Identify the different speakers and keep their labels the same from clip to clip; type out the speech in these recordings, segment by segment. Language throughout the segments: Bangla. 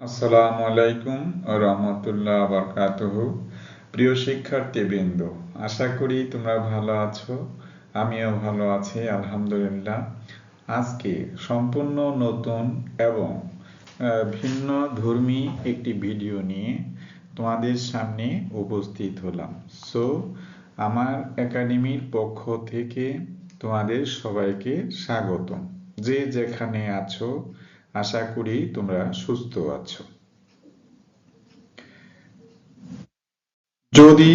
Speaker 1: আসসালামু আলাইকুম ওয়া রাহমাতুল্লাহি ওয়া বারাকাতুহু। প্রিয় শিক্ষার্থীবৃন্দ, আশা করি তোমরা ভালো আছো। আমিও ভালো আছি আলহামদুলিল্লাহ। আজকে সম্পূর্ণ নতুন এবং ভিন্ন ধর্মী একটি ভিডিও নিয়ে তোমাদের সামনে উপস্থিত হলাম। সো আমার একাডেমির পক্ষ থেকে তোমাদের সবাইকে স্বাগতম। যে যেখানে আছো, আশা করি তোমরা সুস্থ আছো। যদি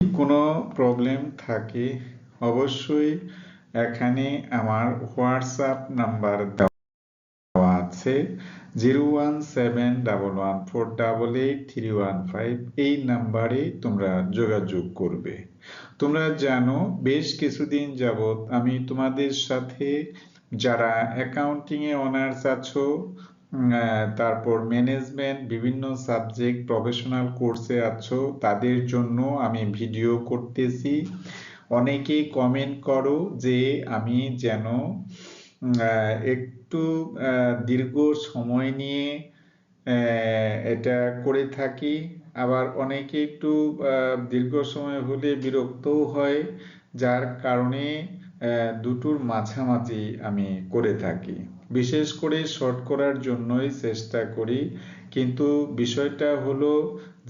Speaker 1: কোনো প্রবলেম থাকে অবশ্যই এখানে আমার হোয়াটসঅ্যাপ নাম্বার দেওয়া আছে 01711488315। এই নাম্বারে তোমরা যোগাযোগ করবে। তোমরা জানো বেশ কিছুদিন যাবত আমি তোমাদের সাথে যারা অ্যাকাউন্টিং এ অনার্স আছো, তারপর ম্যানেজমেন্ট বিভিন্ন সাবজেক্ট প্রফেশনাল কোর্সে আছো, তাদের জন্য আমি ভিডিও করতেছি। অনেকেই কমেন্ট করো যে আমি যেন একটু দীর্ঘ সময় নিয়ে এটা করে থাকি। আবার অনেকে একটু দীর্ঘ সময় হলে বিরক্তও হয়, যার কারণে দুটোর মাঝামাঝি আমি করে থাকি। বিশেষ করে শর্ট করার জন্যই চেষ্টা করি, কিন্তু বিষয়টা হলো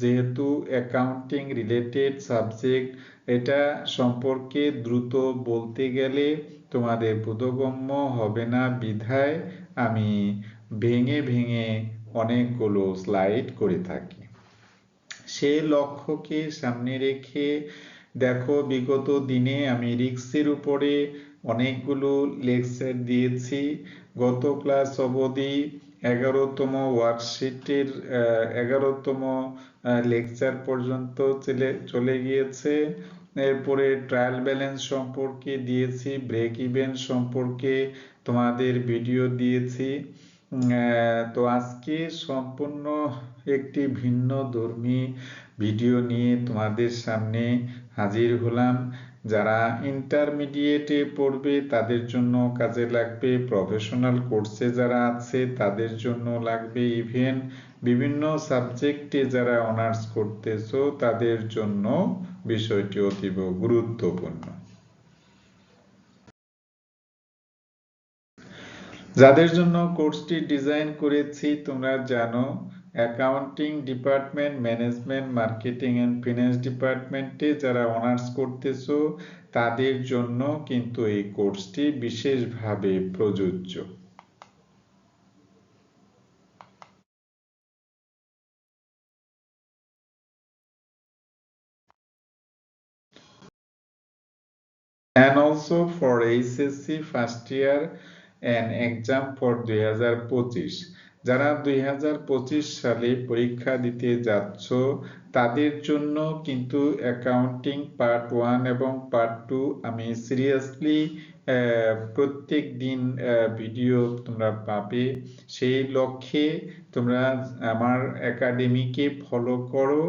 Speaker 1: যেহেতু অ্যাকাউন্টিং রিলেটেড সাবজেক্ট, এটা সম্পর্কে দ্রুত বলতে গেলে তোমাদের বোধগম্য হবে না, বিধায় আমি ভেঙে ভেঙে অনেকগুলো স্লাইড করে থাকি। সে লক্ষ্যকে সামনে রেখে দেখো বিগত দিনে আমি রিস্কের উপরে অনেকগুলো লেকচার দিয়েছি। গত ক্লাস অবধি 11তম ওয়ার্কশিটের 11তম লেকচার পর্যন্ত চলে গিয়েছে। এরপরে ট্রায়াল ব্যালেন্স সম্পর্কে দিয়েছি, ব্রেক ইভেন সম্পর্কে তোমাদের ভিডিও দিয়েছি। তো আজকে সম্পূর্ণ একটি ভিন্ন ধর্মী ভিডিও নিয়ে তোমাদের সামনে হাজির হলাম। যারা ইন্টারমিডিয়েটে পড়বে তাদের জন্য কাজে লাগবে, প্রফেশনাল কোর্সে যারা আছে তাদের জন্য লাগবে, ইভেন বিভিন্ন সাবজেক্টে যারা অনার্স করতেছো তাদের জন্য বিষয়টি অতীব গুরুত্বপূর্ণ। যাদের জন্য কোর্সটি ডিজাইন করেছি তোমরা জানো, accounting department, management, marketing and finance ডিপার্টমেন্টে যারা অনার্স করতেছো তাদের জন্য কিন্তু এই কোর্সটি বিশেষভাবে প্রযোজ্য। And also for HSC first year and exam for 2025, যারা 2025 সালে পরীক্ষা দিতে যাচ্ছ তাদের জন্য কিন্তু অ্যাকাউন্টিং পার্ট 1 এবং পার্ট 2 আমি সিরিয়াসলি প্রত্যেক দিন ভিডিও তোমরা পাবে। সেই লক্ষ্যে তোমরা আমার একাডেমিকে ফলো করো।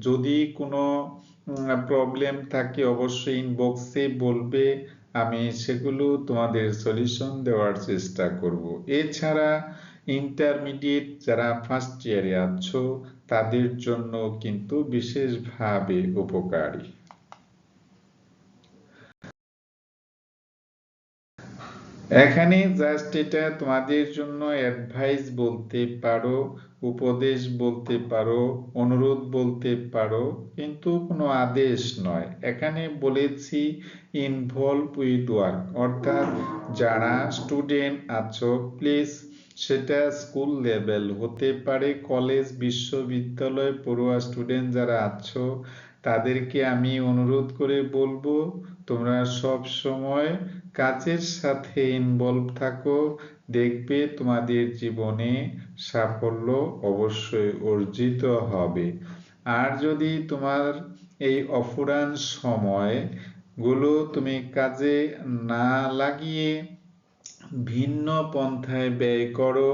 Speaker 1: যদি কোনো প্রবলেম থাকে অবশ্যই ইনবক্সে বলবে, আমি সেগুলো তোমাদের সলিউশন দেওয়ার চেষ্টা করব। এছাড়া ইন্টারমিডিয়েট যারা ফার্স্ট ইয়ারে আছো তাদের জন্য কিন্তু বিশেষভাবে উপকারী। এখানে জাস্ট এটা তোমাদের জন্য অ্যাডভাইস বলতে পারো, উপদেশ বলতে পারো, অনুরোধ বলতে পারো, কিন্তু কোনো আদেশ নয়। এখানে বলেছি ইনভলভ উইথ ওয়ার্ক, অর্থাৎ যারা স্টুডেন্ট আছো প্লিজ, সেটা স্কুল লেভেল হতে পারে, কলেজ, বিশ্ববিদ্যালয় পড়ুয়া স্টুডেন্ট যারা আছো তাদেরকে আমি অনুরোধ করে বলবো তোমরা সব সময় কাজের সাথে ইনভলভ থাকো, দেখবে তোমাদের জীবনে সাফল্য অবশ্যই অর্জিত হবে। আর যদি তোমার এই অফুরান সময় গুলো তুমি কাজে না লাগিয়ে ভিন্ন পন্থায় ব্যয় করো,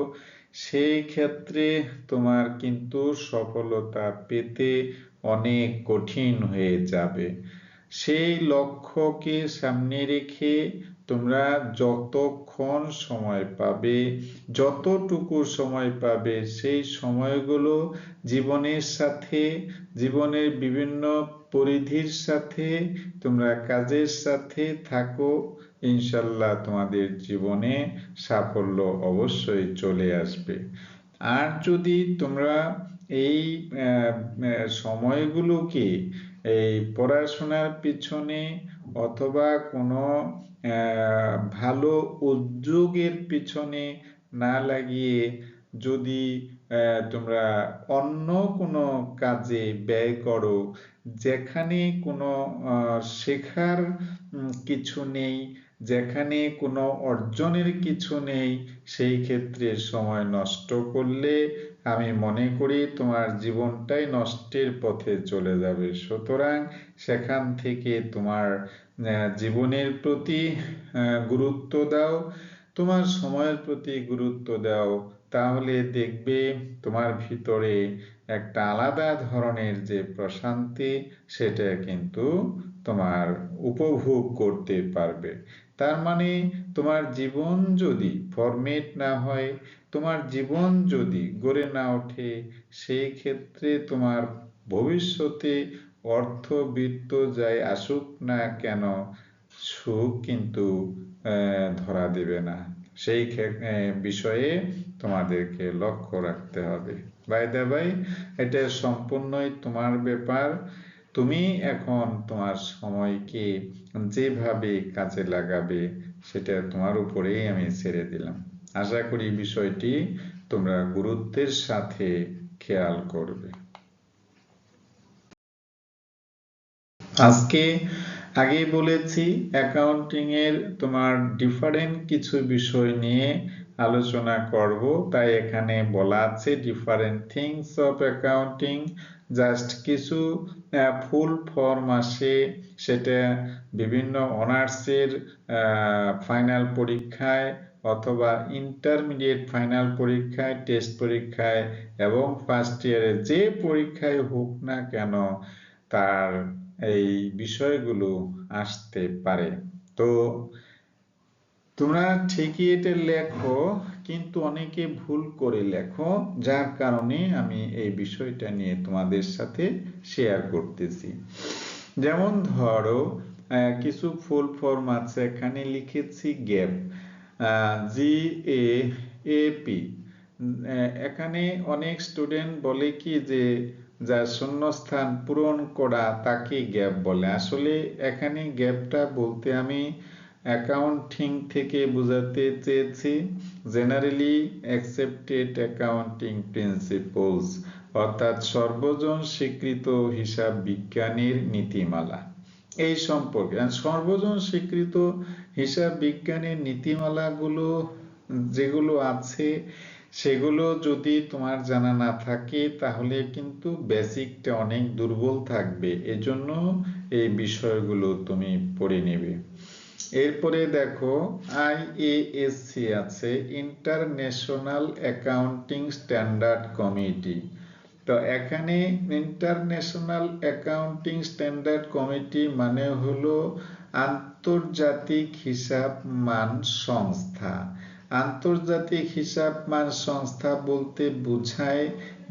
Speaker 1: সেই ক্ষেত্রে তোমার কিন্তু সফলতা পেতে অনেক কঠিন হয়ে যাবে। সেই লক্ষ্যকে সামনে রেখে তোমরা যতক্ষণ সময় পাবে, যতটুকু সময় পাবে, সেই সময়গুলো জীবনের সাথে, জীবনের বিভিন্ন পরিধির সাথে তোমরা কাজের সাথে থাকো। ইনশাল্লাহ তোমাদের জীবনে সাফল্য অবশ্যই চলে আসবে। আর যদি তোমরা এই সময়গুলোকে এই পড়াশোনার পিছনে অথবা কোনো ভালো উদ্যোগের পিছনে না লাগিয়ে যদি তোমরা অন্য কোনো কাজে ব্যয় করো, যেখানে কোনো শেখার কিছু নেই, যেখানে কোনো অর্জনের কিছু নেই, সেই ক্ষেত্রে সময় নষ্ট করলে আমি মনে করি তোমার জীবনটাই নষ্টের পথে চলে যাবে। সুতরাং সেখান থেকে তোমার জীবনের প্রতি গুরুত্ব দাও, তোমার সময়ের প্রতি গুরুত্ব দাও, তাহলে দেখবে তোমার ভিতরে একটা আলাদা ধরনের যে প্রশান্তি, সেটা কিন্তু তোমার উপভোগ করতে পারবে। তার মানে তোমার জীবন যদি ফরমেট না হয়, তোমার জীবন যদি গড়ে না ওঠে, সেই ক্ষেত্রে তোমার ভবিষ্যতে অর্থবিত্ত যাই আসুক না কেন, সুখ কিন্তু ধরা দেবে না। সেই বিষয়ে তোমাদেরকে লক্ষ্য রাখতে হবে। বাই দা বাই, এটা সম্পূর্ণই তোমার ব্যাপার। তুমি এখন তোমার সময়কে যেভাবে কাজে লাগাবে, সেটা তোমার উপরেই আমি ছেড়ে দিলাম। আশা করি বিষয়টি তোমরা গুরুত্বের সাথে খেয়াল করবে। আজকে আগেই বলেছি অ্যাকাউন্টিং এর তোমার ডিফারেন্ট কিছু বিষয় নিয়ে আলোচনা করব, তাই এখানে বলা আছে different things of accounting. Just কিছু ফুল ফর্ম আসে, সেটা বিভিন্ন অনার্সের ফাইনাল পরীক্ষায় অথবা ইন্টারমিডিয়েট ফাইনাল পরীক্ষায়, টেস্ট পরীক্ষায় এবং ফার্স্ট ইয়ারে যে পরীক্ষায় হোক না কেন, তার এই বিষয়গুলো আসতে পারে। তো তোমরা ঠিকই এটা লেখো, কিন্তু অনেকে ভুল করে লেখো, যার কারণে আমি এই বিষয়টা নিয়ে তোমাদের সাথে শেয়ার করতেছি। যেমন ধরো কিছু ফুল ফর্ম আছে, এখানে লিখেছি গ্যাপ, GAAP। এখানে অনেক স্টুডেন্ট বলে কি যে যার শূন্যস্থান পূরণ করা তাকে গ্যাপ বলে। আসলে এখানে গ্যাপটা বলতে আমি অ্যাকাউন্টিং থেকে বোঝাতে চেয়েছি জেনারেলি অ্যাকসেপ্টেড অ্যাকাউন্টিং প্রিন্সিপলস, অর্থাৎ সর্বজন স্বীকৃত হিসাব বিজ্ঞানের নীতিমালা। এই সম্পর্কে সর্বজন স্বীকৃত হিসাব বিজ্ঞানের নীতিমালাগুলো যেগুলো আছে, সেগুলো যদি তোমার জানা না থাকে, তাহলে কিন্তু বেসিকটা অনেক দুর্বল থাকবে। এজন্য এই বিষয়গুলো তুমি পড়ে নেবে। এরপরে দেখো IASC আছে, ইন্টারন্যাশনাল অ্যাকাউন্টিং স্ট্যান্ডার্ড কমিটি। তো এখানে ইন্টারন্যাশনাল অ্যাকাউন্টিং স্ট্যান্ডার্ড কমিটি মানে হলো আন্তর্জাতিক হিসাব মান সংস্থা। আন্তর্জাতিক হিসাব মান সংস্থা বলতে বোঝায়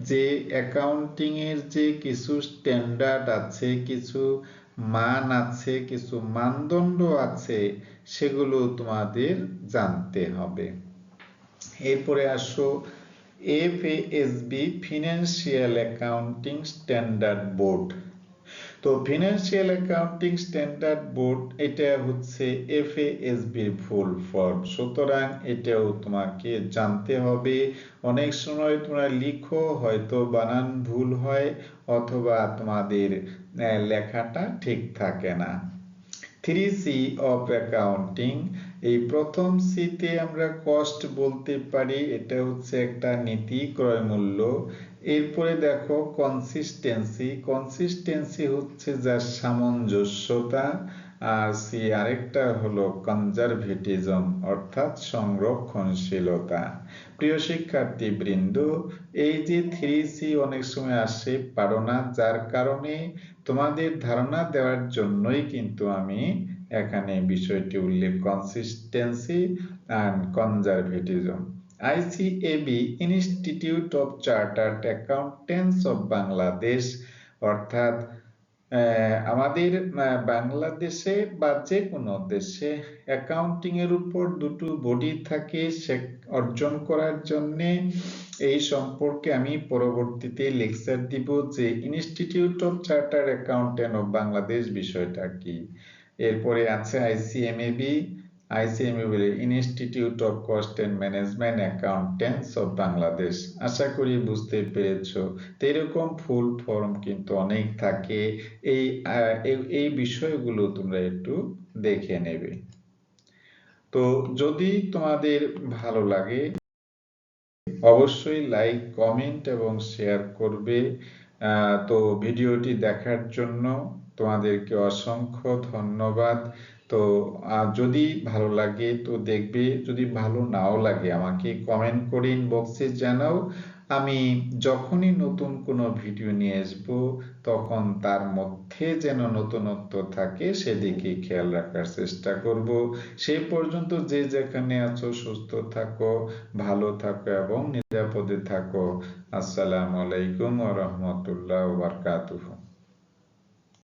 Speaker 1: যে অ্যাকাউন্টিং এর যে কিছু স্ট্যান্ডার্ড আছে, কিছু মান আছে, কিছু মানদণ্ড আছে, সেগুলো তোমাদের জানতে হবে। এরপরে আসো FASB, financial accounting standard board. তো ফিনান্সিয়াল অ্যাকাউন্টিং স্ট্যান্ডার্ড বোর্ড এটা হচ্ছে FASB এর ফুল ফর্ম। সুতরাং এটাও তোমাকে জানতে হবে। অনেক সময় তোমরা লিখো, হয়তো বানান ভুল হয় অথবা তোমাদের লেখাটা ঠিক থাকে না। 3C অফ অ্যাকাউন্টিং, এই প্রথম সিতে আমরা কস্ট বলতে পারি, এটা হচ্ছে একটা নীতি, ক্রয় মূল্য। এরপরে দেখো কনসিস্টেন্সি, কনসিস্টেন্সি হচ্ছে যার সামঞ্জস্যতা। আর সি আরেকটা হলো কনজারভেটিজম অর্থাৎ সংরক্ষণশীলতা। প্রিয় শিক্ষার্থী বৃন্দ, এই যে 3C অনেক সময় আসে পারো না, যার কারণে তোমাদের ধারণা দেওয়ার জন্যই কিন্তু আমি এখানে বিষয়টি উল্লেখ consistency and conservatism. ICAB institute of chartered accountants of Bangladesh অর্থাৎ আমাদের বাংলাদেশে বা যে কোনো দেশে অ্যাকাউন্টিং এর উপর দুটো বডি থাকে, সে অর্জন করার জন্য এই সম্পর্কে আমি পরবর্তীতে লেকচার দিব যে institute of chartered accountant of Bangladesh বিষয়টা কি। এরপরে আছে ICMAB. ICMAB institute of cost and management accountants of Bangladesh. আশা করি বুঝতে পেরেছো। তো এরকম ফুল ফর্ম কিন্তু অনেক থাকে, এই এই বিষয়গুলো তোমরা একটু দেখে নেবে। তো যদি তোমাদের ভালো লাগে অবশ্যই লাইক, কমেন্ট এবং শেয়ার করবে। তো ভিডিওটি দেখার জন্য তোমাদেরকে অসংখ্য ধন্যবাদ। তো যদি ভালো লাগে তো দেখবে, যদি ভালো নাও লাগে আমাকে কমেন্ট করে ইনবক্সে জানাও। আমি যখনই নতুন কোনো ভিডিও নিয়ে আসবো তখন তার মধ্যে যেন নতুনত্ব থাকে সেদিকে খেয়াল রাখার চেষ্টা করব। সেই পর্যন্ত যে যেখানে আছো সুস্থ থাকো, ভালো থাকো এবং নিরাপদে থাকো। আসসালামু আলাইকুম ওয়া রাহমাতুল্লাহি ওয়া বারাকাতুহু।